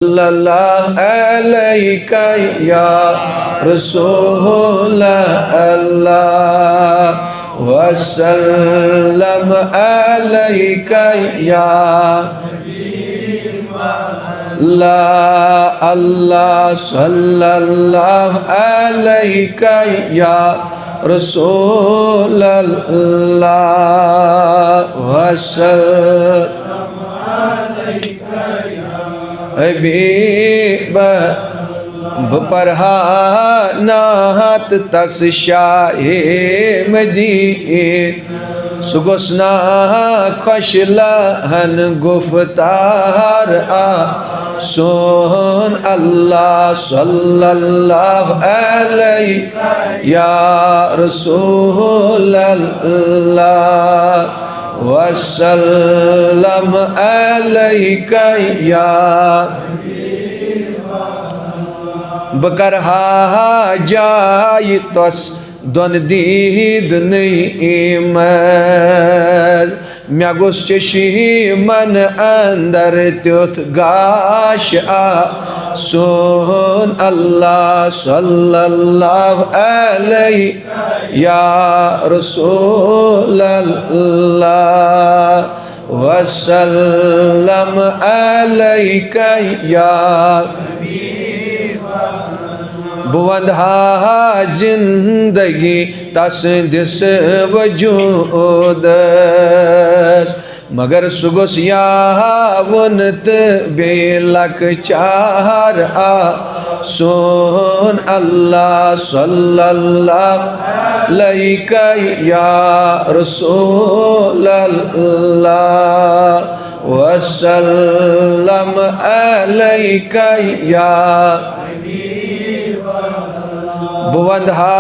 सल्लल्लाहु अलैका या रसूल अल्लाह वसल्लम अलैका या ला अल्लाह सल्लल्लाहु अलैका या रसूल अल्लाह वसल्लम हबीब बपरहा नाहत तस शाहे मदीन सुगुस्ना खुशलहन गुफ्तार आ सोन अल्लाह सल्लल्लाहु अलैहि या रसूल अल्लाह वसल्लम अलैका या बकरहा जाय तस दोन दीद नईमत म्या गोस मन अंदर त्युथ गाश आ सोन अल्लाह सल्लल्लाहु अलैहि या रसूल अल्लाह वसल्लम अलैका या बुवंधा जिंदगी तस दिस वजूद मगर सुगुस यावनत बेलक चार आ सोन अल्लाह सल्लल्लाहु अलैका या रसूल अल्लाह वसल्लम अलैका या बुवंधा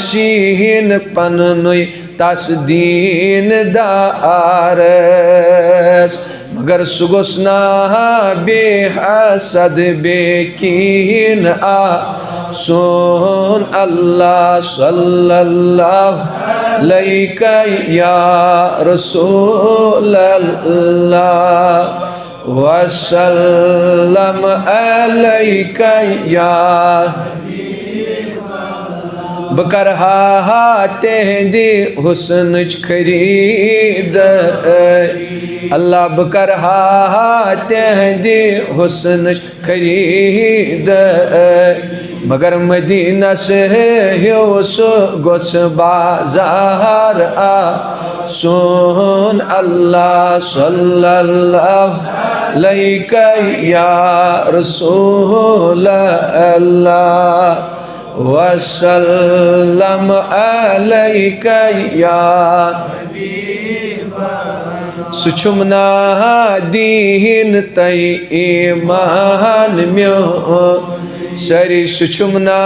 शीन पनुई तस्दीन दारस मगर सुगुस्ना बेहसद बेकीन आ सोन अल्लाह सल्लल्लाहु अलैका या रसूल अल्लाह वसल्लम अलैका या बकरहा तेहंदी हुस्न खरीद अल्लाह बकरहा तेहंदी हुस्न खरीद मगर मदीना से होस गोस बाजार आ सोन अल्लाह सल्लल्लाहु अलैका या रसूल अल्लाह वसल्लम अलैका या सुछुमना दीन तय ईमान म्यो सरी सुछुमना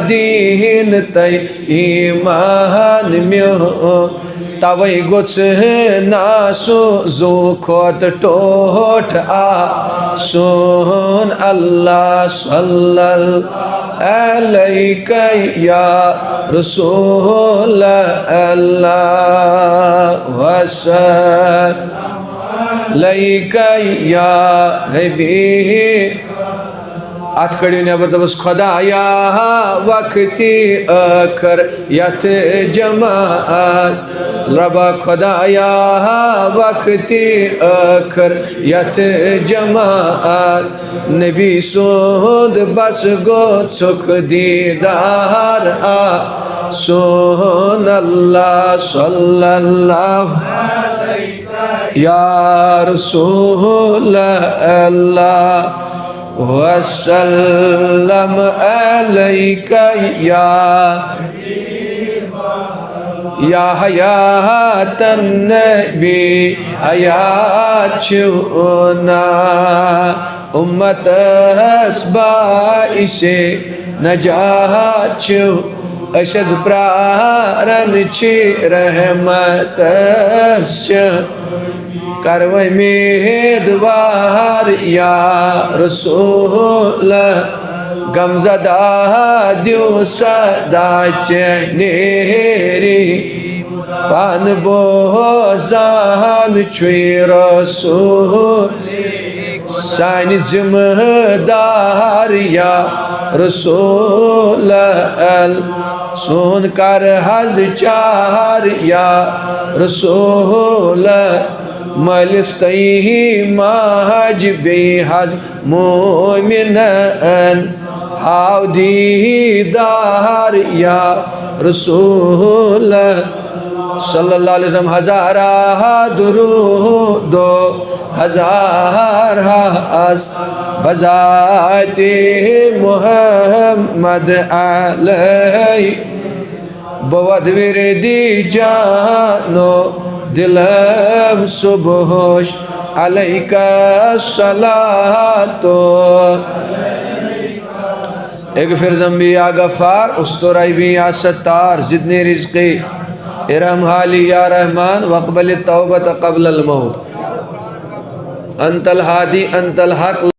दीन तय ईमान म्यो तवै गोच नासो जो खोत टोठ आ सोन अल्लाह सल्लल्लाहु अलैका या रसूल अल्लाह वसल्लम अलैका या हबीब अथ कड़ियों नेबर दबस खुदाया वक्ती अखर यत जमात रबा खुदाया वक्ती अखर यत जमात नबी सोद बस गो सुख दीदार आ सोन अल्लाह सल्लल्लाहु अलैहि या रसूल अल्लाह वसल्लम अलैका या हयातन नबी हयात छुना उम्मत बाइसे नजात छु अशज प्रारन छी रहमत करवै मेदवार या रसूल गमजदा दियो सदा चेनेरी पान बोजान छुई रसूल सान जिम्मेदार या रसूल सुन कर हज चार या रसूल मलिस्तही महज बेहज मोमिनन हाव दीदार या रसूल सल्लल्लाहु अलैहि वसल्लम हजारा दुरूदो हजार हस बजाते मुहम्मद अलैहि बवद विरदी जानो दिलम सुबहोश अलैका सलातो एक फिर ज़म्बी या गफ़ार उस्तुराई भी या सत्तार ज़िदनी रिज़्क़ी इरहम हाली या रहमान वक़बल तौबत क़ब्ल अल मौत अंतल हादी अंतल हक़।